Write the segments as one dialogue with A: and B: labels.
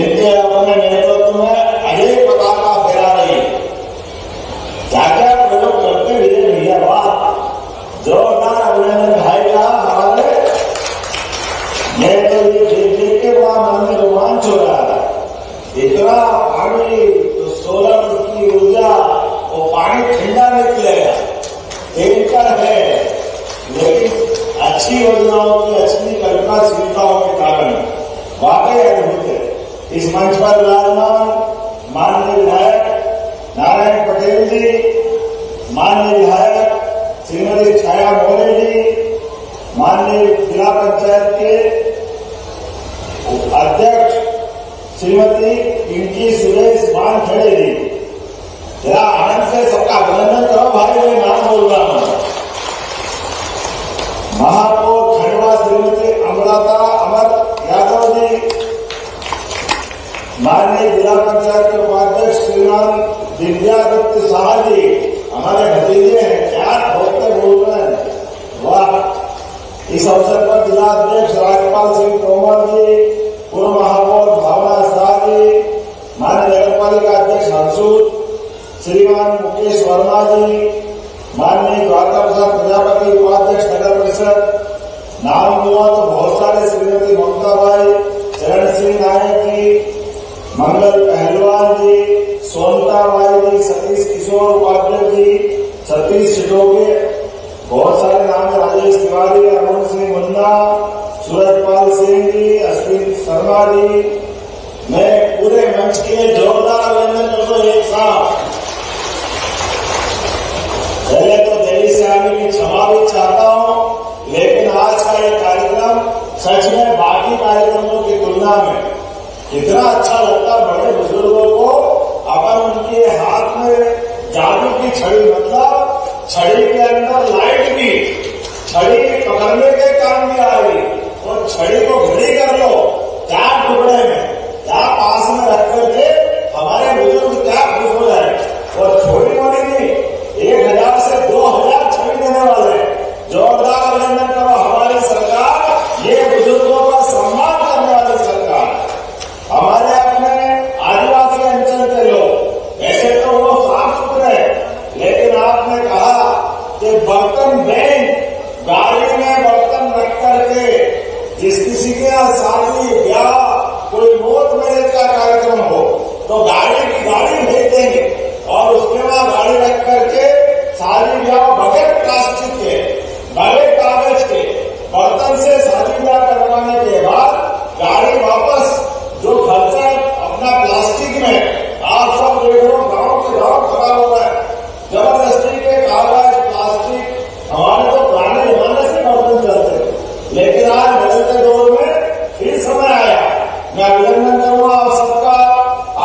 A: जिनके अपने नेतृत्व में अनेक पताका फहरा रही, क्या क्या प्रयोग करते हुए भैया बात जोरदार अभिनंदन भाई का हमारे। मैं तो ये देख के बड़ा मन में रोमांच हो रहा है। इतना पानी तो सोलर की ऊर्जा, वो पानी ठंडा निकलेगा, टैंकर है, लेकिन अच्छी योजनाओं की अच्छी कल्पनाशीलताओं के कारण वाकई अद्भुत है। इस मंच पर विराजमान माननीय विधायक नारायण पटेल जी, माननीय विधायक श्रीमती छाया मोरे जी, माननीय जिला पंचायत के अध्यक्ष श्रीमती पिंकी सुरेश वानखेड़े जी, जरा आनंद से सबका अभिनंदन करो भाई, मैं नाम बोल रहा हूं। महापौर खंडवा श्रीमती अमृता अमर यादव जी, माननीय जिला पंचायत के उपाध्यक्ष श्रीमान दिव्यादित्य शाह जी, हमारे भतीजे हैं, क्या होते बोल रहे हैं, वाह। इस अवसर पर जिला अध्यक्ष राजपाल सिंह तोमर जी, पूर्व महापौर भावना शाह जी, माननीय नगर पालिका अध्यक्ष हंसूर श्रीमान मुकेश वर्मा जी, माननीय द्वारका प्रसाद प्रजापति उपाध्यक्ष नगर परिषद, नाम हुआ तो बहुत सारे, श्रीमती ममता भाई, चरण सिंह नायक जी, मंगल पहलवान जी, सोनता बाई जी, सतीश किशोर उपाध्यक्ष जी, सतीश सिटोगे, बहुत सारे नाम है, राजेश तिवारी, अरुण सिंह मुन्ना, सूरजपाल सिंह जी, अश्विन शर्मा जी। मैं पूरे मंच के लिए जोरदार अभिनंदन करता हूं एक साथ। पहले तो देरी से आने की क्षमा भी चाहता हूं, लेकिन आज का ये कार्यक्रम सच में बाकी कार्यक्रमों की तुलना में इतना अच्छा लगता। बड़े बुजुर्गों को अपन उनके हाथ में जादू की छड़ी, मतलब छड़ी के अंदर लाइट भी, छड़ी पकड़ने के काम में आई, और छड़ी को घड़ी कर लो 4 टुकड़े में, क्या पास में रख करके हमारे बुजुर्ग क्या खुश हो जाए। और छोटी मोटी नहीं, 1000 से 2000 छड़ी देने वाले, जोरदार अभिनंदन करो हमारी सरकार, ये बुजुर्गों का सम्मान करने वाली सरकार। हमारे अपने आदिवासी अंचल के लोग ऐसे तो वो साफ सुथरे, लेकिन आपने कहा कि बर्तन बैंक, गाड़ी में बर्तन रख करके जिस किसी के यहाँ शादी ब्याह कोई मौत मेरे का कार्यक्रम हो तो गाड़ी की गाड़ी भेज देंगे, और उसके बाद गाड़ी रख करके शादी ब्याह बगैर प्लास्टिक के, बगैर कागज के बर्तन से शादी ब्याह करवाने के बाद गाड़ी वापस, जो खर्चा अपना प्लास्टिक में, आप सब देख रहे हो गांव के गांव खराब हो रहा है, जबरदस्ती के कागज प्लास्टिक। हमारे तो पुराने जमाने से बर्तन चलते थे, लेकिन आज बदलते दौर में फिर समय आया। मैं अभिनंदन करूंगा आप सबका।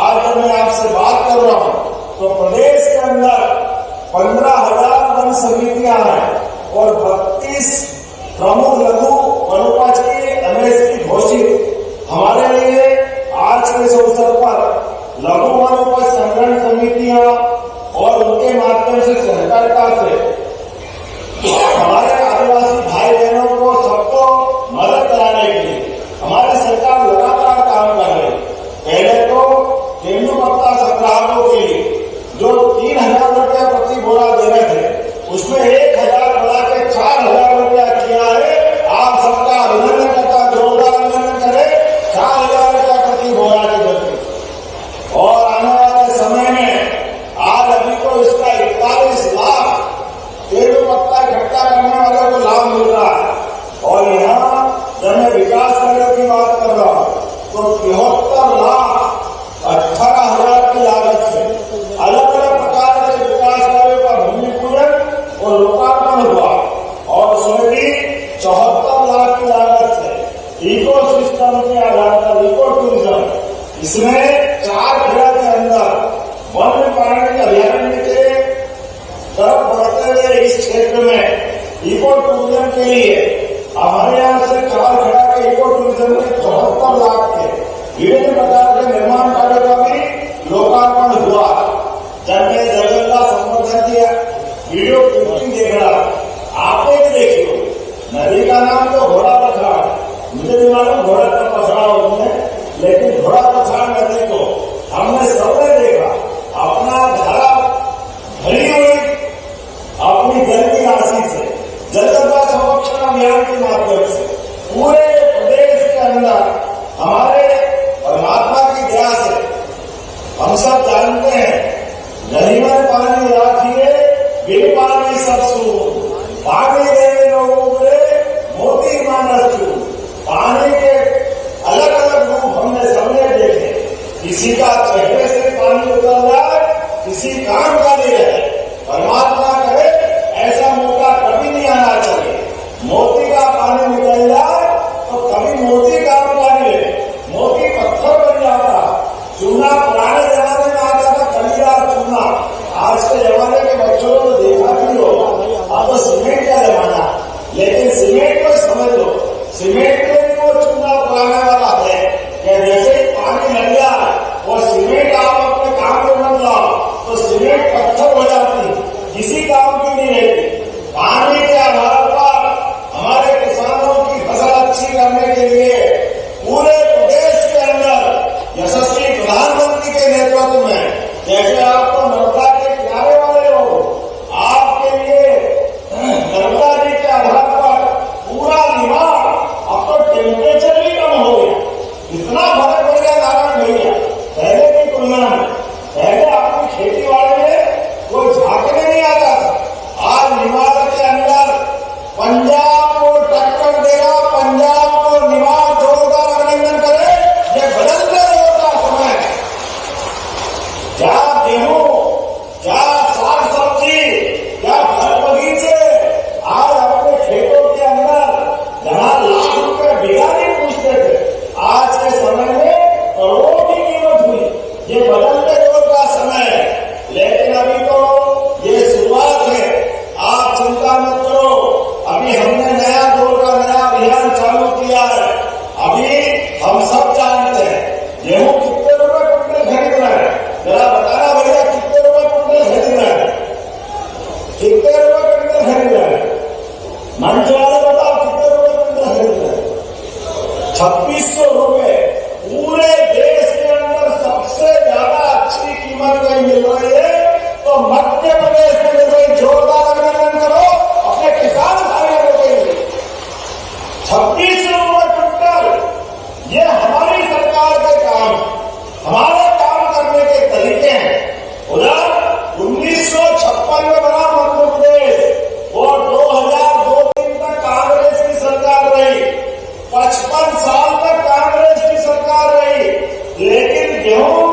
A: आज जब मैं आपसे बात कर रहा हूं तो प्रदेश के अंदर 15,000 वन समितियां हैं और 32 प्रमुख लघु वनोपज की एमएसपी घोषित। हमारे लिए आज के इस अवसर पर लघु वनोपज संग्रहण समितियां और उनके माध्यम से सहकारिता से हमारे आदिवासी भाई बहनों को सबको मदद कराने के लिए हमारी सरकार लगातार काम कर रही है। पहले तो तेंदू पत्ता संग्राहकों के लिए जो 3,000 रुपया प्रति बोरा दे रहे थे, उसमें 1,000 बढ़ा के 4,000 रुपया किया है। आप सबका अभिनंदन करता, जोरदार अभिनंदन करें। 4,000 रुपया प्रति बोरा की दर, और आने वाले समय में आज अभी तो इसका 41 लाख तेंदू पत्ता इकट्ठा करने वालों को लाभ मिल रहा है। और यहाँ जब मैं विकास कार्यों की बात कर रहा हूं तो 73 लाख 18,000 की लागत से अलग अलग प्रकार के विकास कार्यों का भूमि पूजन और लोकार्पण हुआ, और उसमें भी 74 लाख की लागत से इको सिस्टम के आधार पर इको टूरिज्म, इसमें 4 खेड़ा के अंदर वन्य प्राणी अभयारण्य के तरफ बढ़ते हुए इस क्षेत्र में इको टूरिज्म के लिए हमारे यहाँ से 4 खेड़ा के इको टूरिज्म के 74 लाख के विभिन्न प्रकार के निर्माण कार्यों का भी लोकार्पण हुआ। जब मैं जंगल का संवर्धन किया वीडियो क्लिपिंग देख रहा, आपने भी देखियो, नदी का नाम तो घोड़ा पछाड़, मुझे भी मालूम घोड़ा का पछाड़ होते हैं, लेकिन घोड़ा पछाड़ अंदर हमारे परमात्मा की दया से हम सब जानते हैं, नहीं में पानी राखिए बिन पानी सब सून, पानी देने लोगों के मोती मानस चून। पानी के अलग अलग रूप हमने सबने देखे, किसी का चेहरे से पानी उतर रहा है, किसी काम का नहीं है। परमात्मा करे ऐसा मौका कभी नहीं आना चाहिए। मोती का पानी निकल जाए तो कभी मोती काम का नहीं है, मोती पत्थर बन जाता। चूना पुराने जमाने में आता था, खलीदार चूना। आज के जमाने के बच्चों को देखा भी होगा, अब तो सीमेंट का जमाना। लेकिन सीमेंट को समझ लो, सीमेंट में भी वो चूना पुराने वाला है कि जैसे ही पानी लग जाए वो सीमेंट आप अपने काम में मत लाओ तो सीमेंट पत्थर हो जाती, किसी काम की नहीं रहती। पानी के आधार पर हमारे किसानों की फसल अच्छी करने के लिए पूरे प्रदेश के अंदर यशस्वी प्रधानमंत्री के नेतृत्व में, जैसे आपको नर्मदा के किनारे वाले लोग, आपके लिए नर्मदा जी के आधार पर पूरा निवार, अब तो टेम्परेचर भी कम हो गया। इतना फर्क पड़ गया नारायण भैया पहले की तुलना में। पहले आपकी खेती वाले में कोई झांकने नहीं आता था। आज निवार के अंदर पंजाब को टक्कर देगा, पंजाब को निवार जोरदार अभिनंदन करे। ये बदलते दौर का समय है। क्या गेहूं, क्या साग सब्जी, क्या फल बगीचे आज अपने खेतों के अंदर जहां लाख रुपए बीघा नहीं पूछते थे, आज के समय में करोड़ों की कीमत हुई। ये बदलते दौर का समय है, लेकिन अभी तो ये शुरुआत है। आप चिंता मत करो, अभी हमने नया दौर का नया अभियान चालू किया है। अभी हम सब जानते हैं गेहूं कितने रुपए कुंटल खरीद रहे हैं, जरा बताना भैया कितने रुपए कुंटल खरीद रहे हैं, कितने रुपए कुंटल खरीद रहे हैं? मंच वाले बताओ कितने रुपए कुंटल खरीद रहे हैं? 2600 रुपए। पूरे देश के अंदर सबसे ज्यादा अच्छी कीमत कहीं मिल रही है तो मध्य प्रदेश में मिल रही। जोरदार अभिनंदन करो अपने किसान भाइयों के लिए। 2600 रुपए कुंटल, ये हमारी सरकार के काम, हमारे काम करने के तरीके हैं। उधर 1956 में बना मध्य प्रदेश और 2002-3 तक कांग्रेस की सरकार रही, 55 साल तक कांग्रेस की सरकार रही। लेकिन गेहूं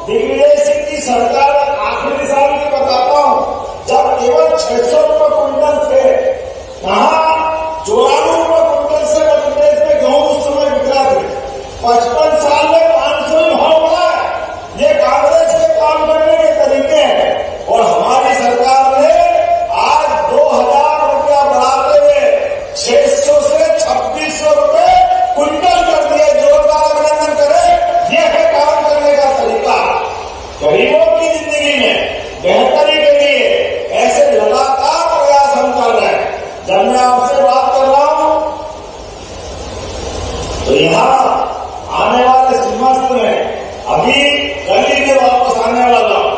A: दिग्विजय सिंह की सरकार आखिरी साल की बताता हूं, जब केवल 600 रुपए कुंटल थे, कहा 94 रुपए कुंटल से मध्य प्रदेश में गेहूं उस समय बिक रहा थे। 55 साल में 500 भाव बढ़ा है। ये कांग्रेस के काम करने के तरीके हैं। और हमारी सरकार ने आज 2000 रुपया बढ़ाते हुए 600 से 2600 रुपए कुंटल कर दिए। जोरदार अभिनंदन करें, यह है काम करने का तरीका। गरीबों की जिंदगी में बेहतरी के लिए ऐसे लगातार प्रयास हम कर रहे हैं। जब मैं आपसे बात कर रहा हूं तो यहां आने वाले सिम्हासन में अभी कल ही में वापस आने वाला हूं।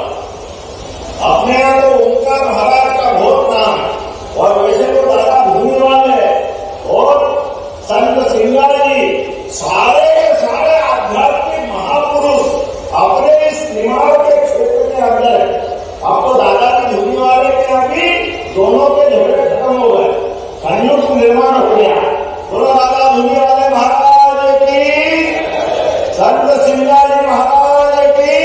A: अपने यहां तो ओंकार महाराज का बहुत नाम है, और वैसे तो दादा भूमि वाले और संत सिंगार जी सारे के सारे आध्यात्मिक महापुरुष अपने इस निमाड़ के क्षेत्र के अंदर है। अब तो दादाजी धूनी वाले के अभी दोनों के झगड़े खत्म हो गए, संयुक्त निर्माण हो गया। बोलो दादा धूनी वाले महाराज की, संत सिंगार जी महाराज की।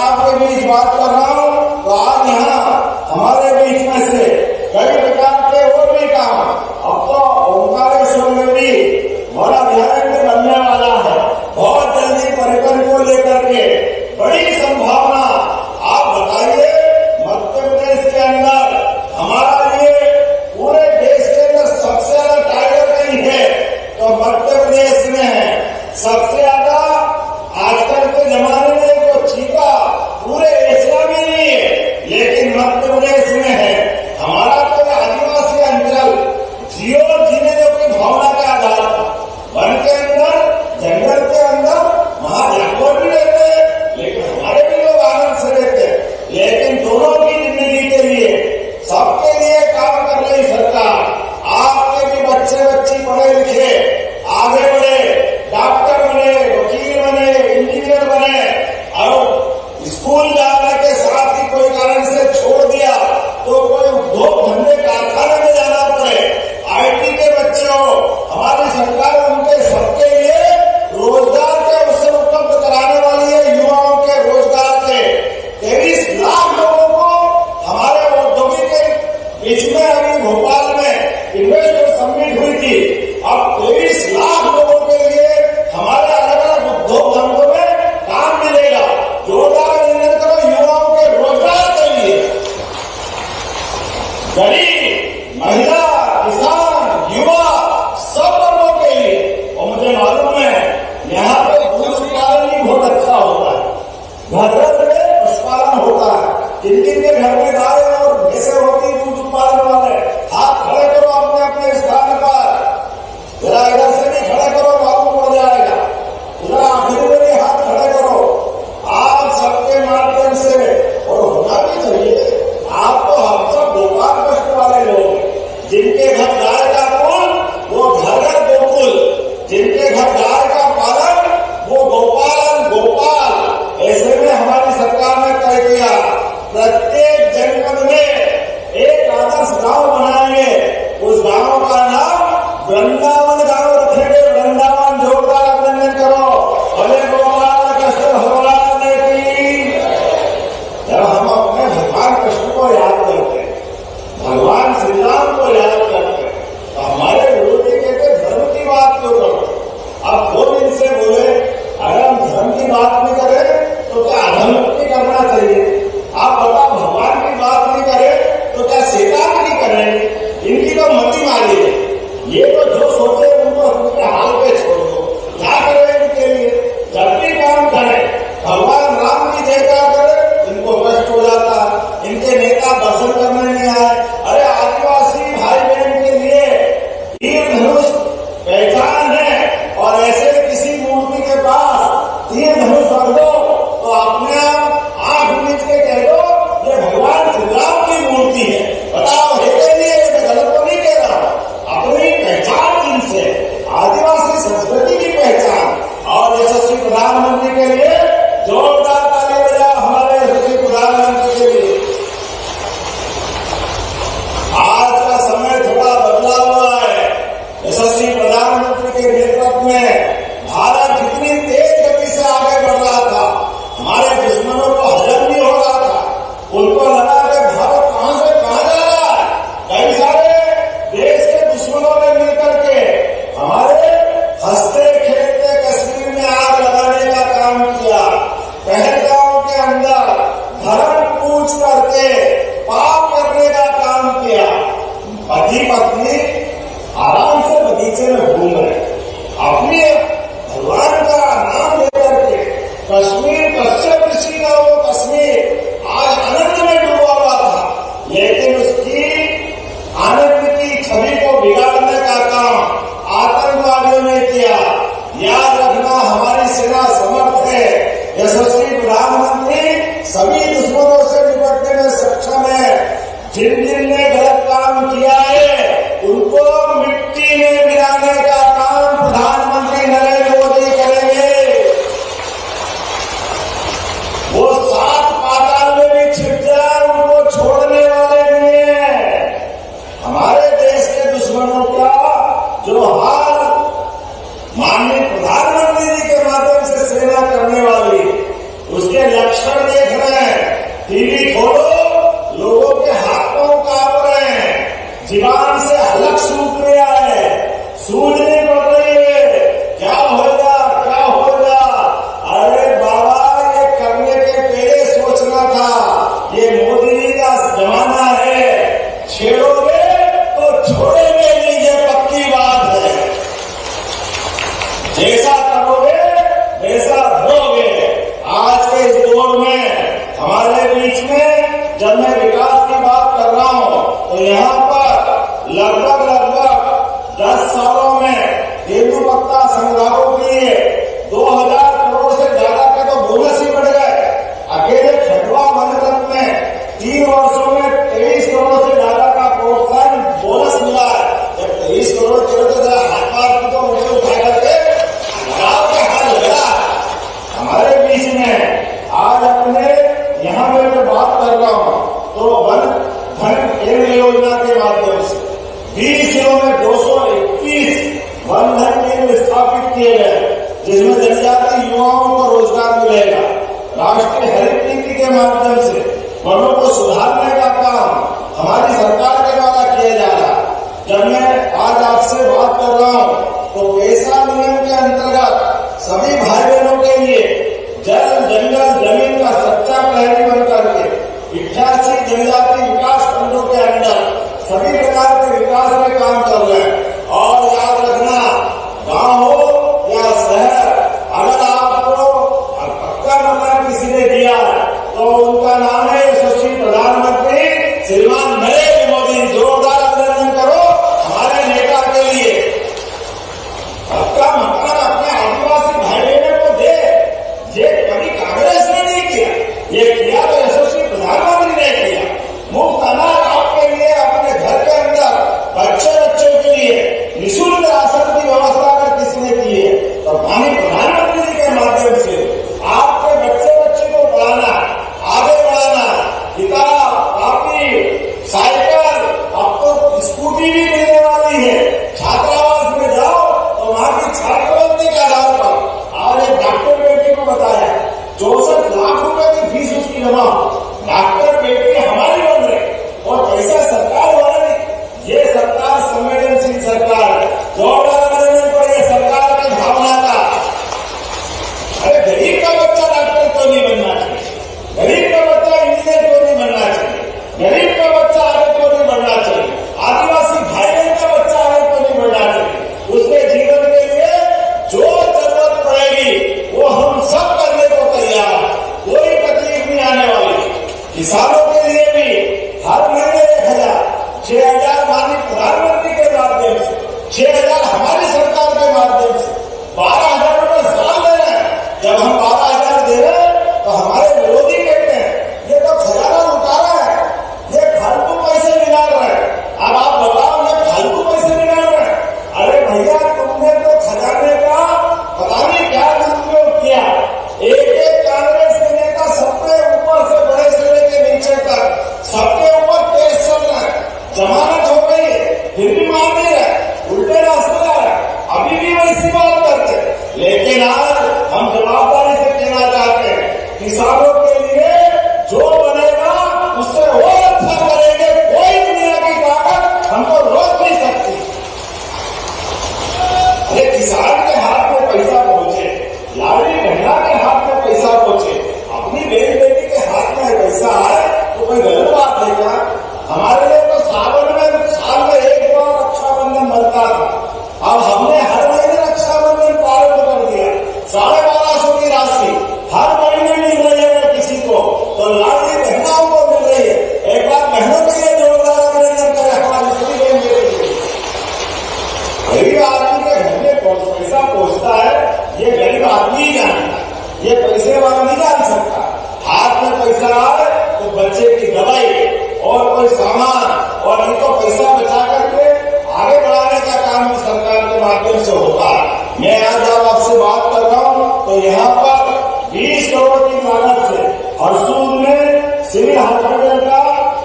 A: आपके बीच बात कर रहा हूं, तो आज यहाँ हमारे बीच में से कई प्रकार के और भी काम, अब तो ओंकारेश्वर में भी बड़ा ध्यान बनने वाला है। बहुत जल्दी पर्यटन को लेकर के बड़ी संभावना। आप बताइए, मध्य प्रदेश के अंदर हमारा लिए पूरे देश के अंदर सबसे ज्यादा टाइगर कहीं है तो मध्य प्रदेश में है। सबसे ज्यादा आजकल के जमाने में जो चीता पूरे एशिया में नहीं है, लेकिन मध्य प्रदेश में है। हमारा तो आदिवासी अंचल जियो जीने की भावना के आधार पर वन के अंदर, जंगल के अंदर वहां जानवर भी रहते हैं, लेकिन हमारे भी लोग आनंद से रहते हैं। लेकिन दोनों की जिंदगी के लिए, सबके लिए काम कर रही सरकार। आपके भी बच्चे बच्ची पढ़े लिखे आगे बढ़े, डॉक्टर बने, वकील बने, इंजीनियर बने, और स्कूल जाने के साथ ही कोई कारण से छोड़ दिया तो कोई उद्योग धंधे कारखाने में जाना पड़े, आईटी के बच्चे हो, हमारी सरकार उनके सबके लिए रोजगार के अवसर उपलब्ध कराने वाली है। युवाओं के रोजगार के 23 लाख लोगों को हमारे औद्योगिक के बीच में अभी भोपाल में इन्वेस्टर समिट हुई थी। अब 23 लाख लोगों के लिए हमारे अलग अलग उद्योग धंधों में काम मिलेगा। जोरदार अभिनंदन करो युवाओं के रोजगार के लिए। गरीब, महिला, किसान, युवा सब वर्गों के लिए। और मुझे मालूम है यहाँ पे दूध उत्पादन भी बहुत अच्छा होता है, घर घर में पशुपालन होता है। जिन जिन के घर में गाय और भैंसे होती दूध उत्पादन वाले, हाथ खड़े करो अपने अपने स्थान पर। जरा इधर से भी खड़े करो, मालूम पड़ जाएगा। जरा आखिर में भी हाथ खड़े करो। आप सबके माध्यम से, और होना भी चाहिए, आप तो हम सब गोपाल कष्ट वाले लोग, जिनके घर गाय का कुल वो घर घर गोकुल, जिनके घर गाय का पालन वो गोपालन गोपाल। ऐसे में हमारी सरकार ने तय किया प्रत्येक जनपद में एक आदर्श गांव बनाएंगे। उस गांव का नाम वृंदावन गांव रखेंगे। वृंदावन। जोरदार अभिनंदन करो। भले गोपाल कृष्ण भगवान की। जब हम अपने भगवान कृष्ण को याद करते हैं, भगवान श्री राम को याद करते हैं, तो हमारे विरोधी कहते धर्म की बात क्यों करो। अब 2 दिन से बोले अगर हम धर्म की बात नहीं करें तो क्या अधर्म नहीं करना चाहिए। आप बताओ, भगवान की बात नहीं करें तो क्या शैतान नहीं करेंगे। इनकी तो मति मारी है। ये तो जो सोचे उनको उनके हाल पे छोड़ दो। क्या करें इनके लिए। जब भी काम करें भगवान राम की जयकार करें, इनको कष्ट हो जाता है। इनके नेता दर्शन करने नहीं आए। अरे आदिवासी भाई बहन के लिए तीर धनुष पहचान है, और ऐसे किसी मूर्ति के पास तीर धनुष रख दो तो अपने आप आंख मीच के कह दो ये भगवान श्री राम की मूर्ति है। बताओ है के लिए, मैं गलत तो नहीं कह रहा। अपनी पहचान जिनसे, आदिवासी संस्कृति की पहचान। और यशस्वी प्रधानमंत्री के लिए जोरदार ताली बजाओ, हमारे यशस्वी प्रधानमंत्री के लिए। आज का समय थोड़ा बदला हुआ है। यशस्वी प्रधानमंत्री के नेतृत्व में भारत जितनी तेज गति से आगे बढ़ रहा था, हमारे दुश्मनों को हजम नहीं हो रहा था। उनको लगा कि भारत कहां से कहां जा रहा है। कई सारे देश के दुश्मनों ने मिलकर के हमारे हंसते खेलते कश्मीर में आग लगाने का काम किया। पहलगांव के अंदर धर्म पूछ करके पाप करने का काम किया। पति पत्नी आराम से बगीचे में घूम रहे, अपने भगवान का नाम लेकर के। कश्मीर, कश्यप ऋषि का वो कश्मीर आज आनंद में डूबा हुआ था, लेकिन उसकी आनंद की छवि को बिगाड़ने का काम आतंकवादियों ने किया। याद रखना, हमारी सेना समर्थ है। यशस्वी प्रधानमंत्री सभी दुश्मनों से निपटने में सक्षम है। जिन जिन ने गलत काम किया है उन ये मोदी जी का जमाना है, छेड़ोगे तो छोड़ेंगे नहीं, ये पक्की बात है। जैसा करोगे वैसा धरोगे। आज के इस दौर में हमारे बीच में जब मैं विकास की बात कर रहा हूं तो यहाँ पर लगभग 10 सालों में तेंदुपत्ता संग्रामों के लिए 2000 करोड़ से ज्यादा के तो बोनस ही बढ़ गए। अकेले खंडवा मनोरथ में 3 वर्षों में 23 करोड़ से ज्यादा का प्रोत्साहन बोनस मिला है। जब 23 करोड़ के तो जरा हाथ मार की तो मुझे उठा करके लगाव के हाथ लगा। हमारे बीच में आज अपने यहाँ में मैं बात कर रहा हूँ तो वन धन केंद्र योजना के माध्यम से 20 जिलों में 221 वन धन केंद्र स्थापित किए गए, जिसमें जनजातीय युवाओं को रोजगार मिलेगा। राष्ट्रीय हरित नीति के माध्यम से वनों को सुधारने का काम हमारी सरकार के द्वारा किया जा रहा है। जब मैं आज आपसे बात कर रहा हूँ तो पैसा नियम के अंतर्गत सभी भाई बहनों के लिए जल जंगल जमीन का सच्चा प्रहरी बन करके 88 जनजातीय विकास खंडों के अंदर सभी प्रकार के विकास में काम चल रहे हैं। और याद रखना, गांव हो या शहर, अगर आपको पक्का मकान किसी ने दिया तो उनका नाम है यशस्वी प्रधानमंत्री श्रीमान नरेंद्र मोदी। जोरदार अभिनंदन करो हमारे नेता के लिए। पक्का मकान अपने आदिवासी भाई बहनों को दे, ये कभी कांग्रेस ने नहीं किया, ये किया तो यशस्वी प्रधानमंत्री ने किया। मुफ्त अनाज आपके लिए अपने घर के अंदर बच्चों के लिए निःशुल्क राशन की व्यवस्था अगर किसने की है तो माननीय प्रधानमंत्री जी के माध्यम से आपके बच्चे को पढ़ाना, आगे बढ़ाना, किताब, कॉपी, साइकिल, अब तो स्कूटी भी मिलने वाली है। छात्रावास में जाओ तो वहां की छात्रवृत्ति के आधार पर आज एक डॉक्टर बेटी को बताया 64 लाख रुपए की फीस उसकी जमा। डॉक्टर बेटी हमारी बन रही और पैसा सरकार वाला नहीं। ये सरकार संवेदनशील सरकार है। जोरदार अभिनंदन को ये सरकार की भावना का। अरे गरीब का बच्चा डॉक्टर क्यों नहीं बनना चाहिए? गरीब का बच्चा इंजीनियर क्यों नहीं बनना चाहिए? गरीब का बच्चा आगे क्यों नहीं बढ़ना चाहिए? आदिवासी भाई बहन का बच्चा आगे क्यों नहीं बढ़ना चाहिए? उसके जीवन के लिए जो जरूरत पड़ेगी वो हम सब करने को तैयार है। कोई तकलीफ नहीं आने वाली। किसानों के लिए भी हर महीने 1000, 6000 माननीय प्रधानमंत्री के माध्यम से, 6000 हमारी सरकार के माध्यम से, 12,000 रुपए साल दे रहे हैं। जब हम 12,000 दे रहे हैं तो हमारे विरोधी कहते हैं ये तो खजाना लुटा रहा है, ये फालतू पैसे निकाल रहे हैं। अब आप बताओ ये फालतू पैसे निकाल रहे हैं? अरे भैया तुमने तो खजाने का पता नहीं क्या दुरुपयोग किया। एक कांग्रेस के नेता सबके ऊपर से बड़े से लेके नीचे तक सबके ऊपर केस चल रहा है, जमानत हो गई फिर भी मान नहीं रहे, उल्टे रास्ते आ रहे, अभी भी वैसी बात करते। लेकिन आज हम जवाबदारी से कहना चाहते हैं किसानों के लिए जो बनेगा उससे और अच्छा करेंगे। कोई दुनिया की ताकत हमको रोक नहीं सकती। अरे किसान के हाथ में पैसा पहुंचे, लाड़ी महिला के हाथ में पैसा पहुंचे, अपनी बहन बेटी के हाथ में पैसा आए तो कोई गलत बात है क्या? हमारे लिए तो सावन में साल में एक बार रक्षाबंधन बनता था। अब हमने हर महीने रक्षाबंधन प्रारंभ कर दिया। 1250 की राशि हर महीने मिल रही है किसी को, तो लाड़ी बहनों को मिल रही है। एक बार बहनों के लिए जोरदार अभिनंदन करें हमारी सभी बहन बेटी के। गरीब आदमी के घर में पैसा पहुंचता है, ये गरीब आदमी ही जानता है, ये पैसे वाला नहीं जान सकता। हाथ में पैसा आए तो बच्चे की दवाई और कोई सामान और नहीं तो पैसा बचा करके आगे बढ़ाने का काम भी सरकार के माध्यम से होता है। मैं आज जब आपसे बात कर रहा हूं तो यहाँ पर 20 करोड़ की लागत से हरसूद में सिविल हॉस्पिटल का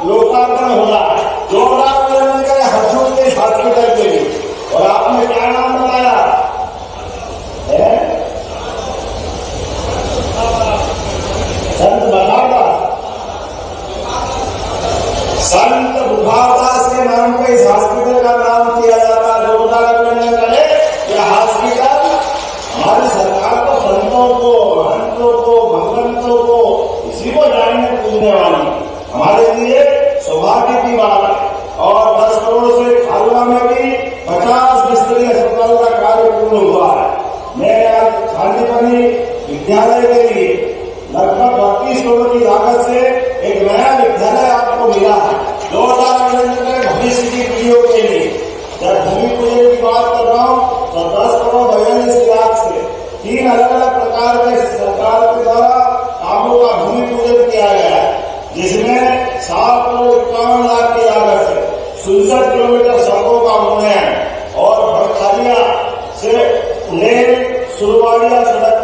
A: लोकार्पण हो रहा है। जोरदार अभिनंदन करें हरसूद के हॉस्पिटल के लिए। और आपने क्या नाम बताया है? संत बखारदास। संत बुखारदास के नाम पे इस हॉस्पिटल का नाम किया जाता है। जोरदार अभिनंदन करें। यह हॉस्पिटल हमारी सरकार को संतों को, महंतों को, भगवंतों को, इसी को जानने पूजने वाली हमारे लिए सौभाग्य की बात है। और 10 करोड़ से खालवा में भी 50 बिस्तरी अस्पताल का कार्य पूर्ण हुआ है। मैं आज खालीपनी विद्यालय के लिए लगभग 32 करोड़ की लागत से एक नया विद्यालय आपको मिला है 2019 में भविष्य की पीढ़ियों के लिए। जब भूमि पूजन की बात कर रहा हूँ तो 10 करोड़ 42 लाख से 3 अलग अलग प्रकार के सरकार के द्वारा कामों का भूमि पूजन किया गया है, जिसमें 7 करोड़ 51 लाख की लागत से 67 किलोमीटर सड़कों का उन्नयन और बड़खालिया से लेन सुरवाड़िया सड़क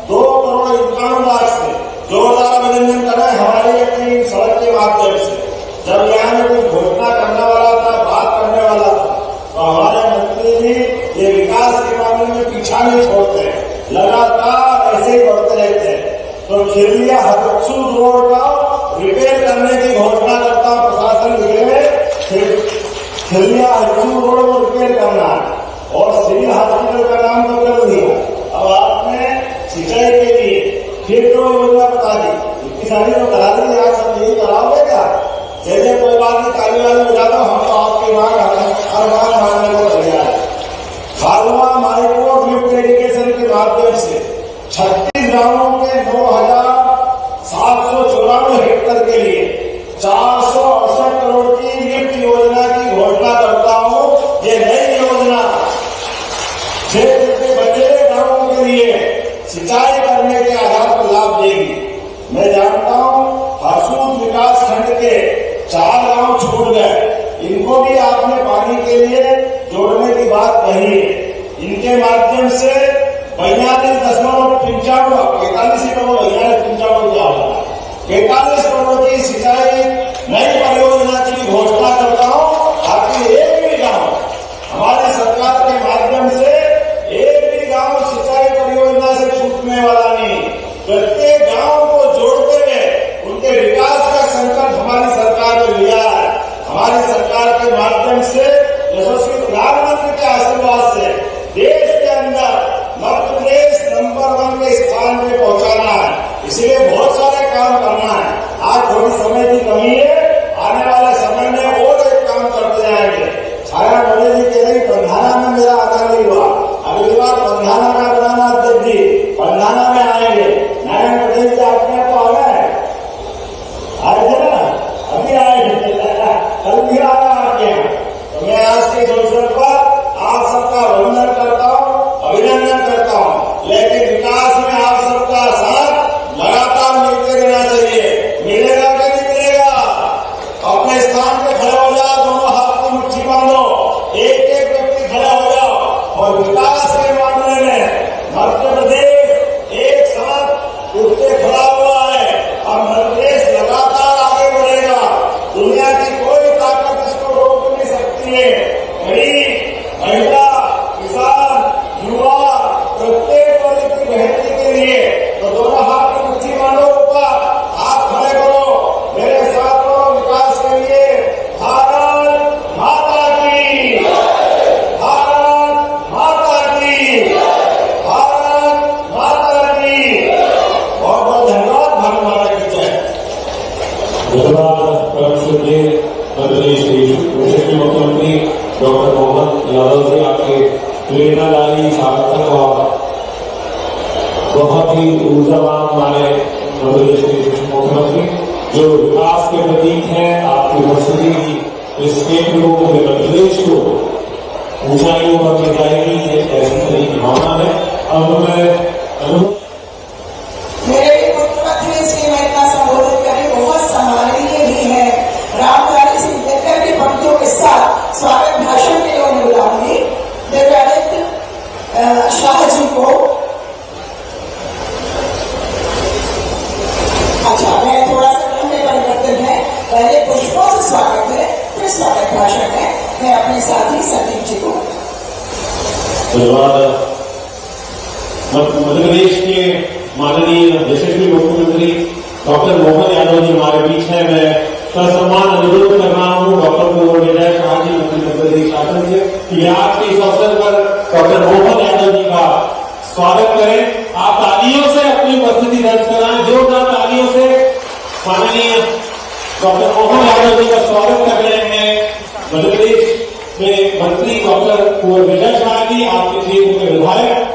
A: 2 करोड़ 51 लाख से जोरदार अभिनंदन करें हमारी अपनी सड़क के माध्यम से। जब यहाँ में कोई घोषणा करने वाला था, बात करने वाला था, तो हमारे मंत्री जी ये विकास के मामले में पीछा नहीं छोड़ते, लगातार ऐसे ही बढ़ते रहते हैं। तो खिरलिया हरसू रोड का रिपेयर करने की घोषणा करता हूँ प्रशासन के खिरलिया हरसू रोड को रिपेयर करना है और सिविल हॉस्पिटल का नाम तो कर दिया। अब आपने सिंचाई के लिए फिर तो योजना बता दी, इतनी सारी तो करा दी, आज सब यही कराओगे क्या? जैसे कोई बात नहीं, ताली वाले बजा दो, हम तो आपकी मांग हर बार मांगने को तैयार है। खालवा माइक्रो लिफ्ट इरिगेशन के माध्यम से 36 गांवों के 9,794 हेक्टेयर के लिए 468 करोड़ की लिफ्ट योजना की घोषणा करता हूँ। ये नई योजना क्षेत्र के बचे गांवों के लिए सिंचाई करने के आधार पर लाभ देगी। मैं जानता हूँ हरसूद विकास खंड के 4 गांव छूट गए, इनको भी आपने पानी के लिए जोड़ने की बात कही है। इनके माध्यम से 45 करोड़ की सिंचाई नई परियोजना की घोषणा करता हूँ, ताकि एक भी गांव हमारी सरकार के माध्यम से एक भी गांव सिंचाई परियोजना से छूटने वाला नहीं। प्रत्येक गांव को जोड़ते हुए उनके विकास का संकल्प हमारी सरकार ने लिया है। हमारी सरकार के माध्यम से यशस्वी प्रधानमंत्री के आशीर्वाद से देश के अंदर मध्य प्रदेश नंबर 1 के स्थान पे पहुंचाना है, इसलिए बहुत सारे काम करना है। आज थोड़ी समय की कमी है, आने वाले समय में और एक काम करते जाएंगे। छाया मोदी जी कह रही पंधाना में मेरा आना नहीं हुआ, अगली बार पंधाना का बनाना अध्यक्ष जी पंधाना में आएंगे। नारायण पटेल जी आपने तो आ गए, आए थे ना, अभी आए थे, कल भी आया आपके यहाँ। तो मैं आज के अवसर पर आप सबका वंदन करता हूँ, अभिनंदन करता हूँ, लेकिन विकास में आप सबका साथ लगातार मिलते रहना चाहिए। मिलेगा कि नहीं मिलेगा? अपने स्थान पे खड़े हो जाओ, दोनों हाथ की मुट्ठी बांधो, एक एक व्यक्ति खड़ा हो जाओ और विकास के मामले में मध्य प्रदेश एक साथ उठ के खड़ा हुआ है। अब मध्य प्रदेश लगातार आगे बढ़ेगा, दुनिया की कोई ताकत इसको रोक नहीं सकती है। गरीब, महिला, किसान, युवा, प्रत्येक वर्ग की बेहतरी के लिए तो दोनों हाथ की मुट्ठी बांधो, ऊपर हाथ खड़े करो, मेरे साथ करो विकास के लिए। भारत माता की, भारत माता की, भारत माता की। बहुत बहुत धन्यवाद। भारत माता की जय।
B: धन्यवाद। मध्य प्रदेश के यशस्वी मुख्यमंत्री डॉक्टर मोहन यादव जी, आपके प्रेरणादायी सार्थक और बहुत ही ऊर्जावान हमारे मध्य प्रदेश के यशस्वी मुख्यमंत्री जो विकास के प्रतीक हैं। आपकी उपस्थिति इस क्षेत्र को, मध्य प्रदेश को ऊंचाइयों पर ले जाएगी, ये ऐसी तरह की भावना है। अब मैं
C: मेरे मुख्यमंत्री श्री मैं इतना संबोधित करें, बहुत सम्माननीय भी है। रामधारी सिंह दिनकर की पंक्तियों के साथ स्वागत भाषण के लिए बुलाऊंगी दिव्यादित्य शाह जी को। अच्छा, मैं थोड़ा सा क्रम में परिवर्तन है, पहले पुष्पों से स्वागत है, फिर स्वागत भाषण है। मैं अपने साथी संदीप जी को।
B: धन्यवाद। मध्य प्रदेश के माननीय यशस्वी मुख्यमंत्री डॉक्टर मोहन यादव जी हमारे बीच है। मैं ससम्मान अनुरोध कर रहा हूँ डॉक्टर विजय शाह जी मध्य प्रदेश शासन से कि आज के इस अवसर पर डॉक्टर मोहन यादव जी का स्वागत करें। आप तालियों से अपनी उपस्थिति दर्ज कराएं, जोरदार तालियों से। माननीय डॉक्टर मोहन यादव जी का स्वागत कर रहे हैं मध्य प्रदेश में मंत्री डॉक्टर कुंवर विजय शाह जी, आपके क्षेत्र के विधायक